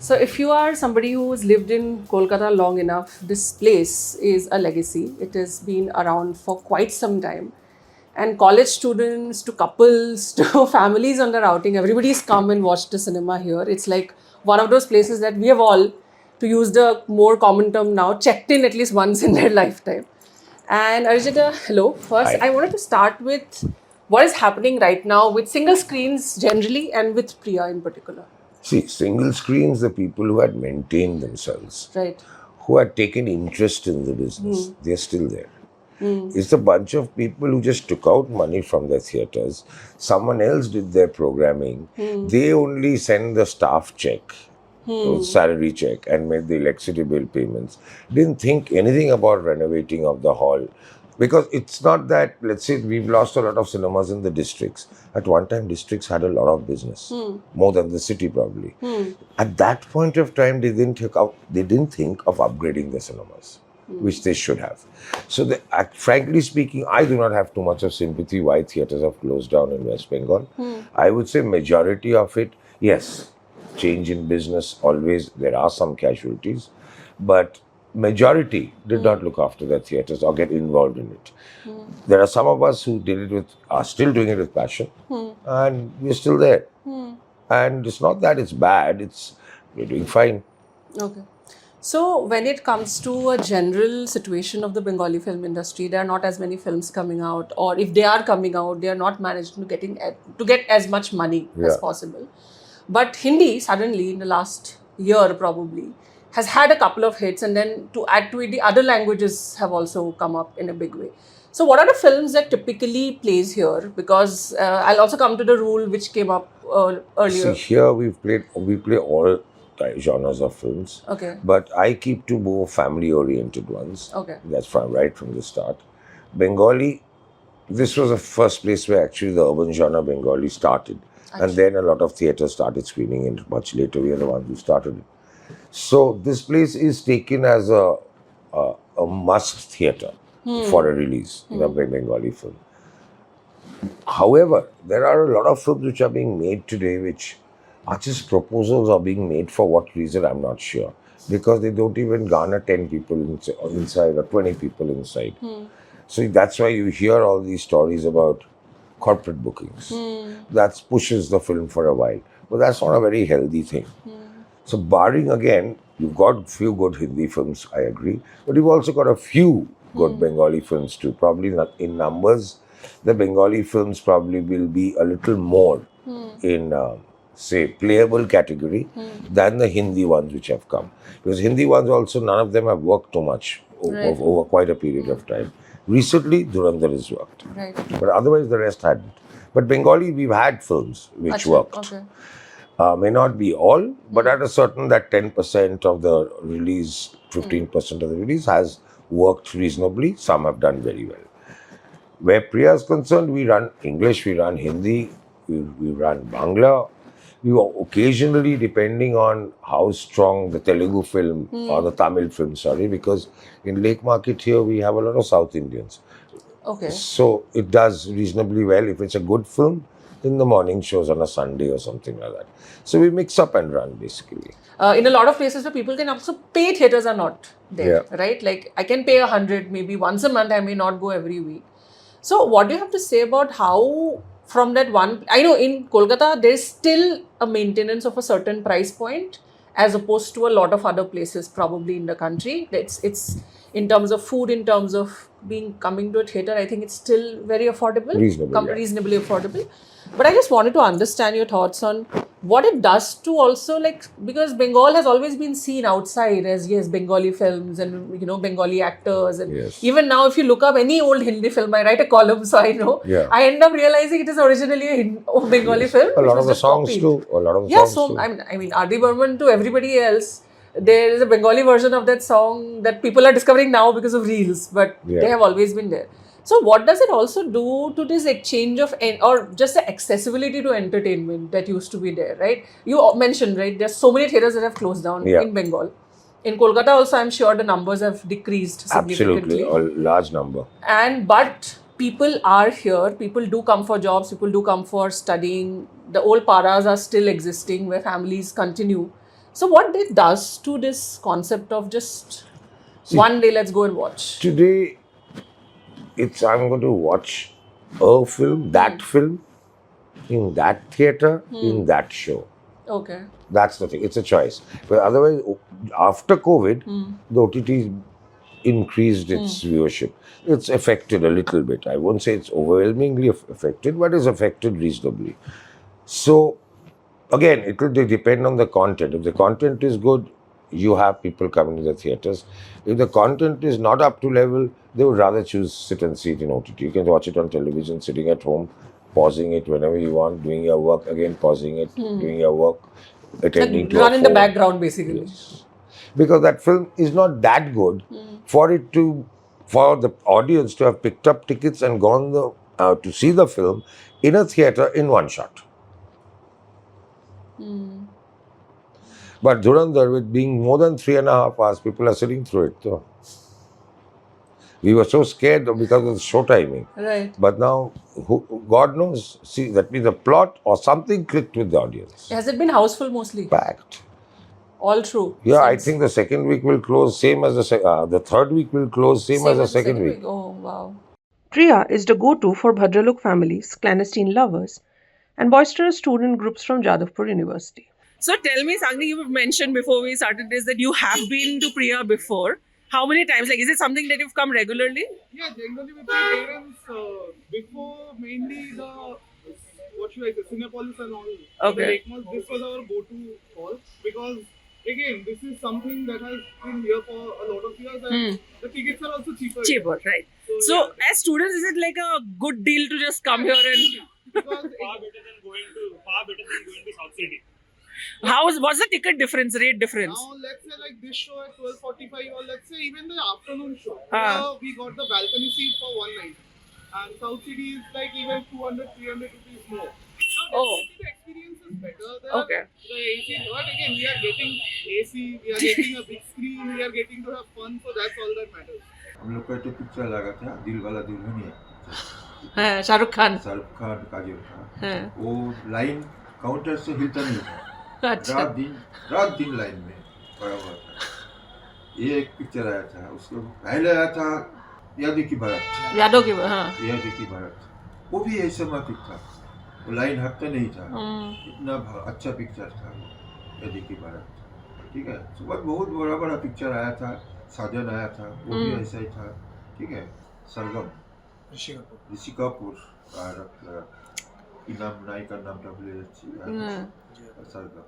So if you are somebody who has lived in Kolkata long enough, this place is a legacy. It has been around for quite some time. And college students to couples to families on their outing, everybody's come and watched the cinema here. It's like one of those places that we have all, to use the more common term now, checked in at least once in their lifetime. And Arijita, hello. First, I I wanted to start with what is happening right now with single screens generally and with Priya in particular. see single screens, the people who had maintained themselves, Right. who had taken interest in the business, they're still there. It's a bunch of people who just took out money from their theaters. Someone else did their programming. They only send the staff check, salary check, and made the electricity bill payments. Didn't think anything about renovating of the hall. Because it's not that, let's say, we've lost a lot of cinemas in the districts. At one time, districts had a lot of business, more than the city probably. At that point of time, they didn't think of upgrading the cinemas, which they should have. So, frankly speaking, I do not have too much of sympathy why theatres have closed down in West Bengal. I would say majority of it, yes, change in business, always there are some casualties, but majority did not look after their theatres or get involved in it. There are some of us who are still doing it with passion, and we're still there. And it's not that it's bad, we're doing fine. Okay. So when it comes to a general situation of the Bengali film industry, there are not as many films coming out, or if they are coming out, they are not managing to get as much money as Yeah. possible. But Hindi suddenly in the last year probably has had a couple of hits, and then to add to it, the other languages have also come up in a big way. So what are the films that typically plays here? Because I'll also come to the rule which came up See, earlier. here we play all genres of films, Okay. but I keep to more family-oriented ones. Okay. That's right from the start. Bengali, this was the first place where actually the urban genre Bengali started. And then a lot of theatres started screening it much later. We are the ones who started it. So this place is taken as a must theatre for a release in a Bengali film. However, there are a lot of films which are being made today which are just proposals are being made for what reason, I'm not sure. Because they don't even garner 10 people inside or 20 people inside. So that's why you hear all these stories about corporate bookings. That pushes the film for a while. But that's not a very healthy thing. So barring again, you've got few good Hindi films, I agree. But you've also got a few good Bengali films too. Probably not in numbers, the Bengali films probably will be a little more in, say, playable category than the Hindi ones which have come. Because Hindi ones also, none of them have worked too much over quite a period of time. Recently, Dhurandhar has worked. Right. But otherwise, the rest hadn't. But Bengali, we've had films which Acha, worked. Okay. May not be all, but at a certain that 10% of the release, 15% of the release has worked reasonably. Some have done very well. Where Priya is concerned, we run English, we run Hindi, we run Bangla. We occasionally, depending on how strong the Telugu film or the Tamil film, because in Lake Market here we have a lot of South Indians. Okay. So it does reasonably well. If it's a good film, in the morning shows on a Sunday or something like that. So we mix up and run basically. In a lot of places where people can also pay, theatres are not there, right? Like I can pay 100 maybe once a month. I may not go every week. So what do you have to say about how from that one? I know in Kolkata there is still a maintenance of a certain price point as opposed to a lot of other places probably in the country. It's in terms of food, in terms of coming to a theatre, I think it's still very affordable, reasonably affordable. But I just wanted to understand your thoughts on what it does to also, like, because Bengal has always been seen outside as, yes, Bengali films and, Bengali actors. And Yes. even now, if you look up any old Hindi film, I write a column, so I know. Yeah. I end up realizing it is originally a Bengali film. A which lot was of the just songs copied. too. A lot of the Yeah, songs so too. I mean, R.D. Burman to everybody else, there is a Bengali version of that song that people are discovering now because of reels, but they have always been there. So what does it also do to this exchange of, or just the accessibility to entertainment that used to be there, right? You mentioned, right, there's so many theatres that have closed down in Bengal. In Kolkata also, I'm sure the numbers have decreased significantly. Absolutely, a large number. But people are here, people do come for jobs, people do come for studying. The old paras are still existing where families continue. So what it does to this concept of just one day let's go and watch? Today, it's I'm going to watch a film, that film, in that theater, in that show. Okay. That's the thing. It's a choice. But otherwise, after COVID, the OTT increased its viewership. It's affected a little bit. I won't say it's overwhelmingly affected, but it's affected reasonably. So, again, it will depend on the content. If the content is good, you have people coming to the theaters. If the content is not up to level, they would rather choose sit and see it in OTT. You can watch it on television, sitting at home, pausing it whenever you want, doing your work, again pausing it, doing your work, attending Like to run a in the phone. background basically. Yes. Because that film is not that good for it to, for the audience to have picked up tickets and gone to see the film in a theater in one shot. But Dhurandhar, with being more than 3.5 hours, people are sitting through it. So we were so scared because of the show timing. Right. But now, God knows, see, that means the plot or something clicked with the audience. Has it been houseful mostly? Packed. All through? Yeah, I since- think the second week will close same as the third week will close same as the second week. Oh, wow. Priya is the go-to for Bhadralok families, clandestine lovers, and boisterous student groups from Jadavpur University. So tell me, Sangli, you mentioned before we started this that you have been to Priya before. How many times? Like, is it something that you've come regularly? Yeah, generally with my parents, before mainly the, what should I say, Cinepolis and all. Okay. The Lake Mall, this was our go-to hall because, again, this is something that has been here for a lot of years and the tickets are also cheaper. Cheaper, right? So, yeah, as students, is it like a good deal to just come here and because far better than going to South City. what's the ticket difference, rate difference? now let's say like this show at 12:45 or let's say even the afternoon show, we got the balcony seat for one night and South City is like even 200-300 rupees more. Now Oh. definitely the experience is better there. Okay. The AC, but again we are getting AC, we are getting a big screen, we are getting to have fun, so that's all that matters. हम लोग का एक picture लगा था दिल वाला दुल्हनिया हाँ, शाहरुख खान. शाहरुख खान का जो था हाँ. वो लाइन काउंटर से हिलता नहीं था अच्छा. रात दिन लाइन में पड़ा हुआ था ये एक पिक्चर आया था उसको पहले आया था यादों की बारात यादों की. हाँ. यादों की बारात वो भी ऐसे माफिक था वो लाइन हटता नहीं था इतना अच्छा पिक्चर था वो यादों की बारात ठीक है सुबह बहुत बड़ा बड़ा पिक्चर आया था साजन आया था वो भी ऐसा ही था ठीक है सरगम ऋषि कपूर और इनाम नायिका नाम भूले जाच्छी सरगम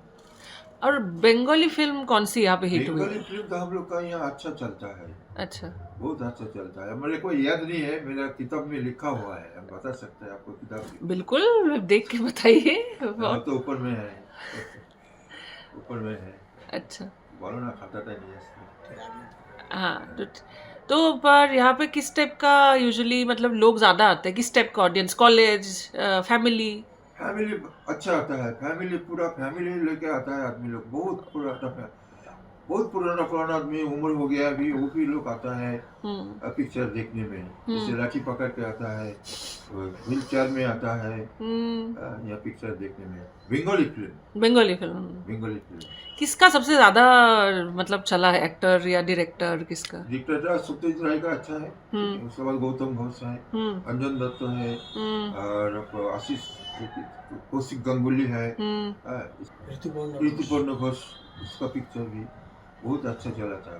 और बंगाली फिल्म कौन सी यहाँ पे हिट हुई? बंगाली फिल्म तो हम लोग का यहाँ अच्छा चलता है अच्छा. बहुत अच्छा चलता है मेरे को याद नहीं है मेरा किताब में लिखा हुआ है हम बता सकते हैं आपको किताब बिल्कुल देख के बताइए. हाँ, तो ऊपर में है ऊपर में है अच्छा. बोलो ना खाता था नहीं है हाँ. तो पर यहाँ पे किस टाइप का यूजुअली मतलब लोग ज्यादा आते हैं? किस टाइप का ऑडियंस? College, family? फैमिली अच्छा आता है फैमिली पूरा फैमिली लेके आता है आदमी लोग बहुत पुराना आदमी उम्र हो गया अभी वो भी लोग आता है पिक्चर देखने में जैसे लाठी पकड़ के आता है व्हील चेयर में आता है या पिक्चर देखने में बंगाली फिल्म किसका सबसे ज्यादा मतलब चला है? एक्टर या डायरेक्टर किसका? डिक्टेटर सत्यजीत राय का अच्छा है उसके बाद गौतम घोष है अंजन दत्त है और आशीष कौशिक गंगुली है ऋतुपर्ण घोष उसका पिक्चर भी बहुत अच्छा चला था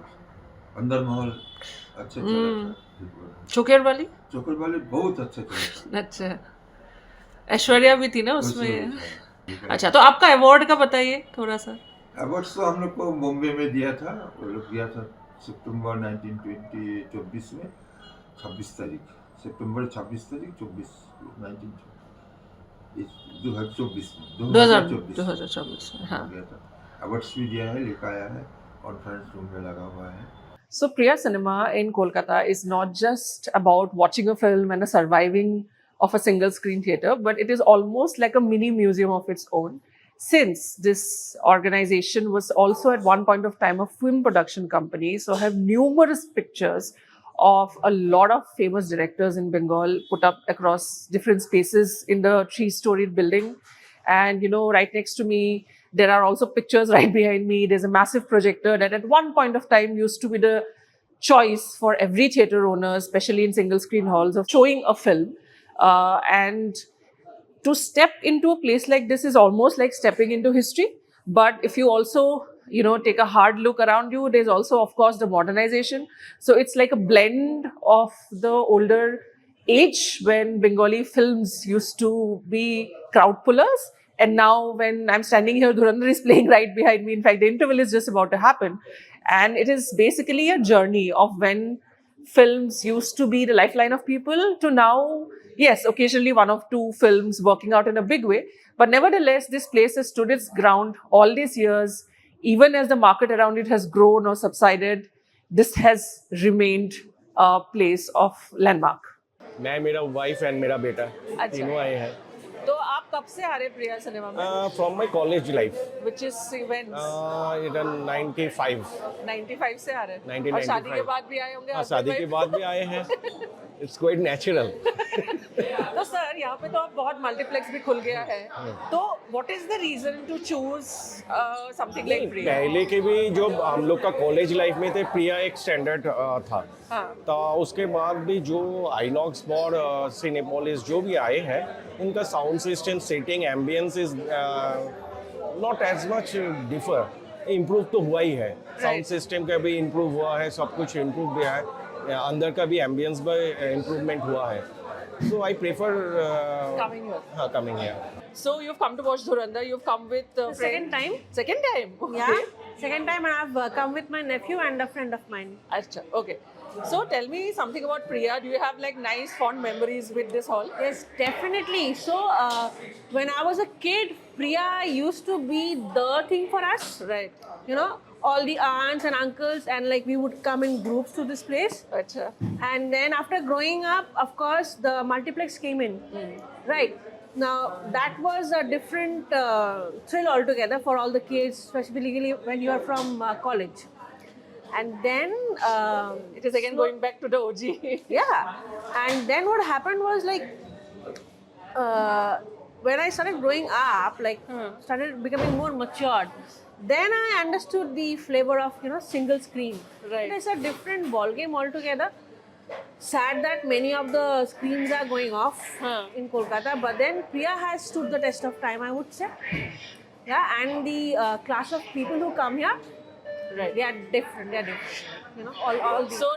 अंदर महल अच्छा चला था चोकर वाली बहुत अच्छा चला था अच्छा. ऐश्वर्या भी थी ना उसमें. उसमें अच्छा. तो आपका अवार्ड का बताइए थोड़ा सा. अवार्ड्स तो हम लोग को बॉम्बे में दिया था वो लोग दिया था सितंबर 1924 में 26 तारीख सितंबर 26 तारीख 2024 में 2024 में. हाँ. दिया था अवार्ड्स भी दिया है लेकर आया है कॉन्फ्रेंस रूम में लगा हुआ है. So Priya Cinema in Kolkata is not just about watching a film and a surviving of a single screen theater, but it is almost like a mini museum of its own. Since this organization was also at one point of time a film production company, so have numerous pictures of a lot of famous directors in Bengal put up across different spaces in the 3-storied building. And you know, right next to me, There are also pictures right behind me. There's a massive projector that at one point of time used to be the choice for every theatre owner, especially in single screen halls, of showing a film. And to step into a place like this is almost like stepping into history. But if you also, take a hard look around you, there's also, of course, the modernization. So it's like a blend of the older age when Bengali films used to be crowd pullers. And now when I'm standing here, Dhurandhar is playing right behind me. In fact, the interval is just about to happen. And it is basically a journey of when films used to be the lifeline of people to now, yes, occasionally one of two films working out in a big way. But nevertheless, this place has stood its ground all these years. Even as the market around it has grown or subsided, this has remained a place of landmark. मैं, मेरा wife and मेरा बेटा तीनों आए हैं तो आप कब से आ रहे हैं प्रिया सिनेमा में? From my college life Which is when? इधर 95 95 से आ रहे हैं। 1995 और शादी के बाद भी आए होंगे? हाँ, husband शादी के wife? बाद भी आए हैं इट्स क्वाइट नेचुरल तो सर यहाँ पे तो अब बहुत मल्टीप्लेक्स भी खुल गया है, तो what is the reason to choose something like Priya? पहले के भी जो हम लोग का कॉलेज लाइफ में थे प्रिया एक स्टैंडर्ड था हाँ। तो उसके बाद भी जो आइनॉक्स और सिनेपोलिस जो भी आए हैं उनका sound system setting ambience is not as much differ improve तो हुआ ही है साउंड सिस्टम का भी इम्प्रूव हुआ है सब कुछ इम्प्रूव भी है अंदर का भी एम्बियंस में इम्प्रूवमेंट हुआ है सो आई प्रेफर Coming here. हाँ coming here So you've come to watch Dhurandhar. You've come with second time. Second time. Okay. Yeah. Second time I have come with my nephew and a friend of mine. Achha, okay. So tell me something about Priya. Do you have like nice fond memories with this hall? Yes, definitely. So when I was a kid, Priya used to be the thing for us. Right. You know, all the aunts and uncles, and like we would come in groups to this place. Achha. And then after growing up, of course, the multiplex came in. Right. Now that was a different thrill altogether for all the kids, especially when you are from college. And then It is again going back to the OG. yeah, and then what happened was like when I started growing up, like started becoming more matured, then I understood the flavor of single screen. Right. It's a different ball game altogether. Sad that many of the screens are going off in Kolkata, but then Priya has stood the test of time, I would say. Yeah, and the class of people who come here, Right. they are different. They are different. All these. So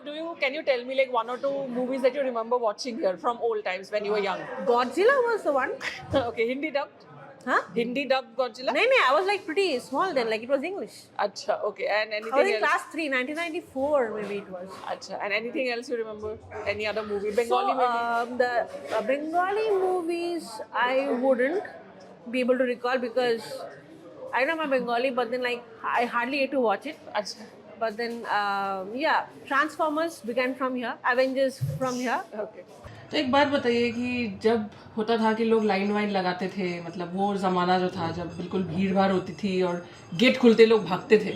can you tell me like one or two movies that you remember watching here from old times when you were young? Godzilla was the one. Okay, Hindi dubbed? Huh? Hindi dubbed Godzilla? No, I was like pretty small then, like it was English. Acha, okay. And I was anything in else? class 3, 1994 maybe it was. Acha. And anything else you remember? Any other movie? Bengali maybe? The Bengali movies I wouldn't be able to recall because I know my Bengali, but then like I hardly get to watch it. Acha. But then yeah, Transformers began from here, Avengers from here. Okay. तो एक बात बताइए कि जब होता था कि लोग लाइन वाइन लगाते थे, मतलब वो ज़माना जो था जब बिल्कुल भीड़ भाड़ होती थी और गेट खुलते लोग भागते थे,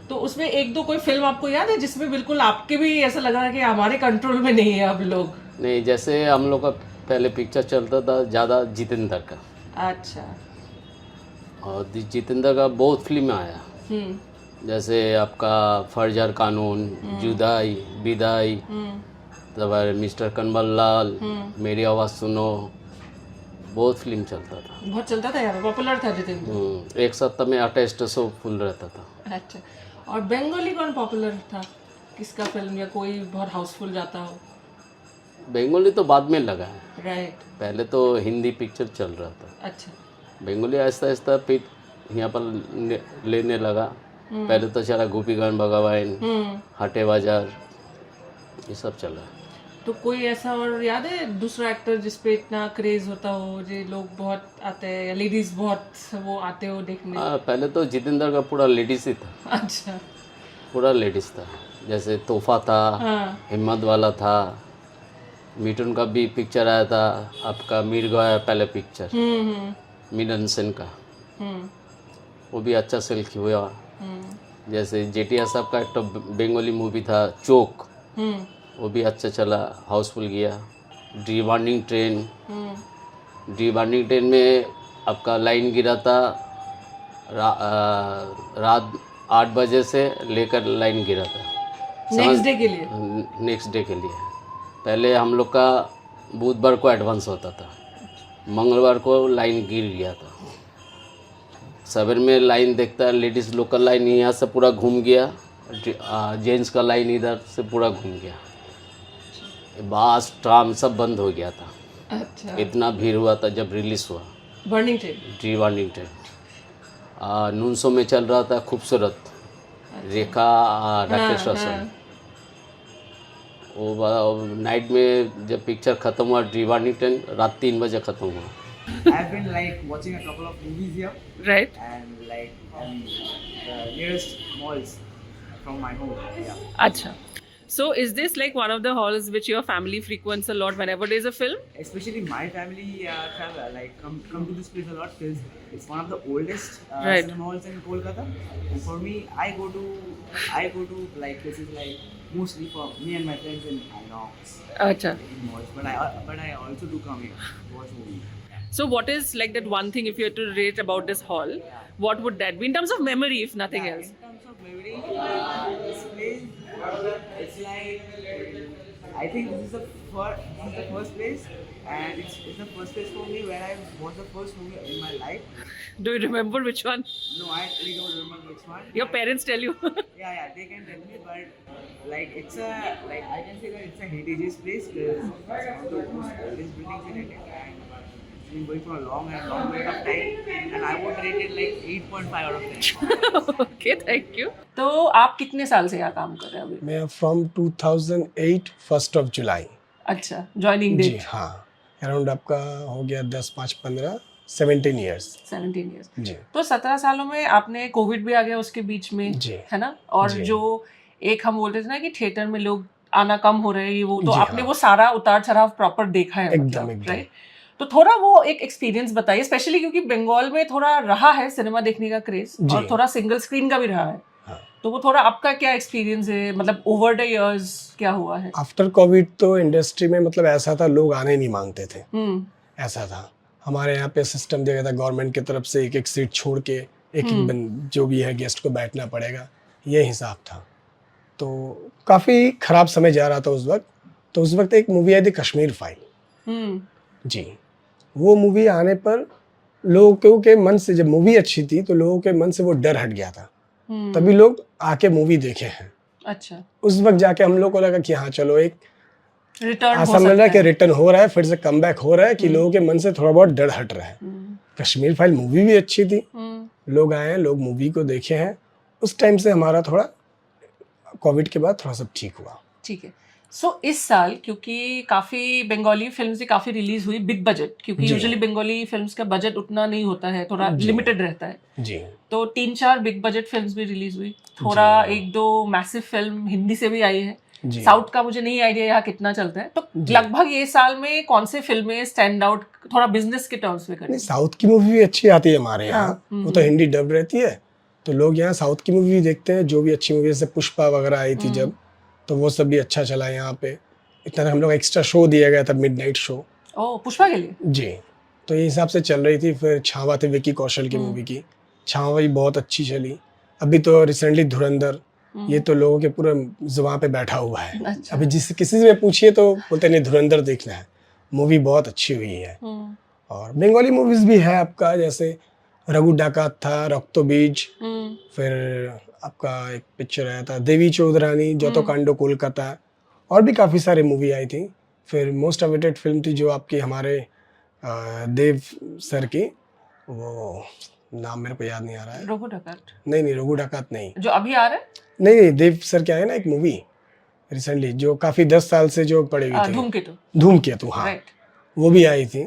तो उसमें एक दो कोई फिल्म आपको याद है जिसमें बिल्कुल आपके भी ऐसा लगा कि हमारे कंट्रोल में नहीं है अब लोग? नहीं, जैसे हम लोग का पहले पिक्चर चलता था ज़्यादा जितेंद्र का। अच्छा। और जितेंद्र का बहुत फिल्म आया, जैसे आपका फर्जर कानून, जुदाई, विदाई, तब मिस्टर कन्वर लाल, मेरी आवाज़ सुनो, बहुत फिल्म चलता था। बहुत चलता था यार, पॉपुलर था जितेंद्र। एक सप्ताह में 28 शो फुल रहता था। अच्छा। और बंगाली कौन पॉपुलर था? किसका फिल्म या कोई बहुत हाउसफुल जाता हो? बंगाली तो बाद में लगा है। राइट। पहले तो हिंदी पिक्चर चल रहा था। अच्छा। बंगाली आहिस्ता आहिस्ता फिर यहाँ पर लेने लगा। पहले तो चला गोपीगंज भगवान, हाटे बाजार, ये सब चला। तो कोई ऐसा और याद है दूसरा एक्टर जिस पे इतना क्रेज होता हो, जो लोग बहुत आते हैं या लेडीज बहुत वो आते हो देखने? हाँ, पहले तो जितेंद्र का पूरा लेडीज ही था। अच्छा। पूरा लेडीज था, जैसे तोहफा था, हिम्मत वाला था, मिठुन का भी पिक्चर आया था, आपका मीर गया पहले पिक्चर मिलन सेन का, वो भी अच्छा सेल हुआ। जैसे जेटिया साहब का एक तो बंगाली मूवी था चोक, वो भी अच्छा चला, हाउसफुल गया। डी वार्निंग ट्रेन में आपका लाइन गिरा था रात 8 बजे से लेकर लाइन गिरा था नेक्स्ट डे के लिए? नेक्स्ट डे के लिए। पहले हम लोग का बुधवार को एडवांस होता था, मंगलवार को लाइन गिर गया था। सवेर में लाइन देखता है, लेडीज़ लोकल लाइन यहाँ से पूरा घूम गया, जेंट्स का लाइन इधर से पूरा घूम गया, बस ट्राम सब बंद हो गया था। अच्छा, इतना भीड़ हुआ था जब रिलीज़ हुआ बर्निंग ट्रेन। जी वार्निंग ट्रेन। नून शो में चल रहा था खूबसूरत, रेखा राकेश रोशन। वो नाइट में जब पिक्चर ख़त्म हुआ डी वार्निंग ट्रेन, रात 3 बजे ख़त्म हुआ। I've been like watching a couple of movies here, Right. and like the nearest malls from my home. Yeah. Acha. So is this like one of the halls which your family frequents a lot whenever there's a film? Especially my family travel like come to this place a lot because it's one of the oldest Right. cinema halls in Kolkata. And for me, I go to like places like mostly for me and my friends in Inox Acha. in malls. But I also do come here to watch movies. So what is like that one thing if you had to rate about this hall, what would that be in terms of memory if nothing else? In terms of memory, this place, it's like I think this is the first place, and it's the first place for me where I watched the first movie in my life. Do you remember which one? No, I actually don't remember which one. Your parents tell you? Yeah, they can tell me, but like I can say that it's a heritage place because it's one of the most oldest buildings in India, and it's been going for a long period of time, and I would rate it like 8.5 out of 10. Okay, thank you. तो आप कितने साल से यहाँ काम कर रहे हैं अभी? मैं फ्रॉम 2008 1st of July। अच्छा, ज्वाइनिंग जी डेट? हाँ, अराउंड आपका हो गया 10 5 15 17 ईयर्स। 17 years. जी तो 17 सालों में आपने कोविड भी आ गया उसके बीच में, जी है ना? और जी। जो एक हम बोलते थे ना कि थिएटर में लोग आना कम हो रहे हैं, वो तो जी, आपने हाँ। वो सारा उतार चढ़ाव प्रॉपर देखा है, एकदम, मतलब, एकदम। राइट? तो थोड़ा वो एक एक्सपीरियंस बताइए, स्पेशली क्योंकि बंगाल में थोड़ा रहा है सिनेमा देखने का क्रेज जी। और थोड़ा सिंगल स्क्रीन का भी रहा है। हाँ। तो वो थोड़ा आपका क्या एक्सपीरियंस है, मतलब ओवर द इयर्स क्या हुआ है? आफ्टर कोविड तो इंडस्ट्री में मतलब ऐसा था, लोग आने नहीं मांगते थे। ऐसा था हमारे यहाँ पे सिस्टम दिया गया था गवर्नमेंट की तरफ से, एक सीट छोड़ के एक जो भी है गेस्ट को बैठना पड़ेगा, ये हिसाब था। तो काफ़ी ख़राब समय जा रहा था उस वक्त। तो उस वक्त एक मूवी आई थी कश्मीर फाइल। जी, वो मूवी आने पर लोगों के मन से, जब मूवी अच्छी थी तो लोगों के मन से वो डर हट गया था, तभी लोग आके मूवी देखे हैं। अच्छा, उस वक्त जाके हम लोग को लगा कि हाँ चलो एक रिटर्न ऐसा मिल रहा है कि रिटर्न हो रहा है, फिर से कम बैक हो रहा है, कि लोगों के मन से थोड़ा बहुत डर हट रहा है। कश्मीर फाइल मूवी भी अच्छी थी, लोग आए हैं, लोग मूवी को देखे हैं। उस टाइम से हमारा थोड़ा कोविड के बाद थोड़ा सब ठीक हुआ। ठीक है। सो इस साल क्योंकि काफ़ी बंगाली फिल्म्स भी काफ़ी रिलीज हुई बिग बजट, क्योंकि जी। यूजुअली बंगाली फिल्म्स का बजट उतना नहीं होता है, थोड़ा जी। लिमिटेड रहता है। जी तो 3-4 बिग बजट फिल्म्स भी रिलीज हुई, थोड़ा जी। 1-2 मैसिव फिल्म हिंदी से भी आई है। जी साउथ का मुझे नहीं आइडिया यहाँ कितना चलता है, तो लगभग ये साल में कौन से फिल्में स्टैंड आउट थोड़ा बिजनेस के टर्म्स में नहीं, करें? साउथ की मूवी भी अच्छी आती है हमारे यहाँ। हाँ, वो तो हिंदी डब रहती है, तो लोग यहाँ साउथ की मूवी भी देखते हैं। जो भी अच्छी मूवी, जैसे पुष्पा वगैरह आई थी जब, तो वो सब भी अच्छा चला यहाँ पे। इतना हम लोग एक्स्ट्रा शो दिया गया था, मिडनाइट शो। ओ, पुष्पा के लिए? जी, तो ये हिसाब से चल रही थी। फिर छावा थी विकी कौशल की मूवी की, छावा भी बहुत अच्छी चली। अभी तो रिसेंटली धुरंधर, ये तो लोगों के पूरे जुबान पे बैठा हुआ है। अच्छा। अभी किसी से पूछिए तो बोलते नहीं धुरंधर देखना है, मूवी बहुत अच्छी हुई है। और बंगाली मूवीज भी है आपका, जैसे रघु डाकात था, रक्तो बीज, फिर आपका एक पिक्चर आया था देवी चौधरानी, जो तो कांडो कोलकाता, और भी काफ़ी सारे मूवी आई थी। फिर मोस्ट अवेटेड फिल्म थी जो आपकी हमारे देव सर की, वो नाम मेरे को याद नहीं आ रहा है। रघु डाकात? नहीं, रघु डाकात नहीं, जो अभी आ रहा है? नहीं, देव सर क्या है ना, एक मूवी रिसेंटली जो काफ़ी 10 साल से जो पड़ी हुई थी, धूमकेतु। हाँ, राइट, वो भी आई थी।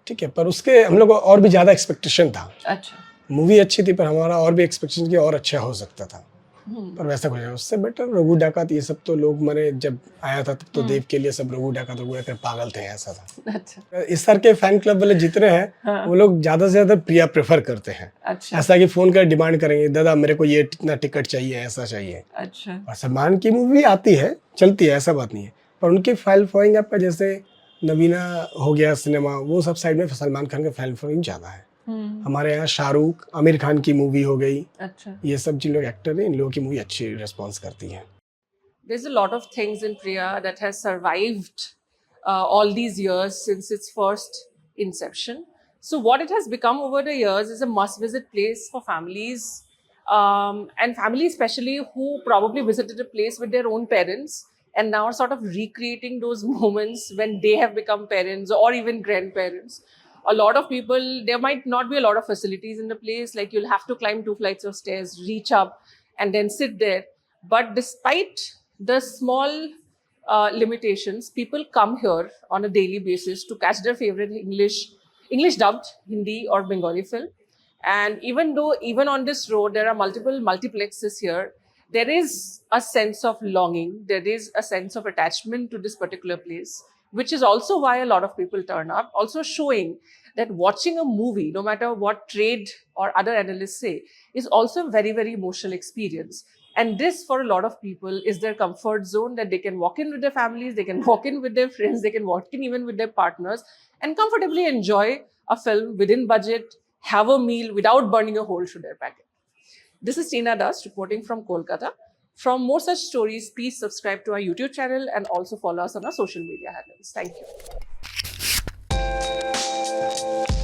ठीक है, पर उसके हम लोग को और भी ज़्यादा एक्सपेक्टेशन था। अच्छा, मूवी अच्छी थी, पर हमारा और भी एक्सपेक्टेशन की और अच्छा हो सकता था, पर वैसा कुछ नहीं। उससे बेटर रघु डाकात, ये सब तो लोग मैंने जब आया था तब तो देव के लिए सब रघु डाकात पागल थे, ऐसा था। अच्छा, इस सर के फैन क्लब वाले जितने हैं, हाँ। वो लोग ज़्यादा से ज़्यादा प्रिया प्रेफर करते हैं। अच्छा, ऐसा कि फ़ोन कर डिमांड करेंगे, दादा मेरे को ये इतना टिकट चाहिए, ऐसा चाहिए। अच्छा, और सलमान की मूवी भी आती है, चलती है, ऐसा बात नहीं है, पर उनके फैन फॉलोइंग आपका जैसे नवीना हो गया सिनेमा, वो सब साइड में सलमान खान का फैन फॉलोइंग ज़्यादा है। हमारे यहाँ शाहरुख, आमिर खान की मूवी हो गई, अच्छा. ये सब जिन लोग एक्टर हैं इन लोगों की मूवी अच्छी रिस्पॉन्स करती हैं. There's a lot of things in Priya that has survived all these years since its first inception. So what it has become over the years is a must-visit place for families, and families especially who probably visited a place with their own parents and now are sort of recreating those moments when they have become parents or even grandparents. A lot of people, there might not be a lot of facilities in the place, like you'll have to climb 2 flights of stairs, reach up, and then sit there. But despite the small limitations, people come here on a daily basis to catch their favorite English dubbed Hindi or Bengali film. And even though even on this road there are multiple multiplexes here, there is a sense of longing, there is a sense of attachment to this particular place, which is also why a lot of people turn up, also showing that watching a movie, no matter what trade or other analysts say, is also a very, very emotional experience. And this, for a lot of people, is their comfort zone, that they can walk in with their families, they can walk in with their friends, they can walk in even with their partners and comfortably enjoy a film within budget, have a meal without burning a hole through their packet. This is Tina Das reporting from Kolkata. For more such stories, please subscribe to our YouTube channel and also follow us on our social media handles. Thank you.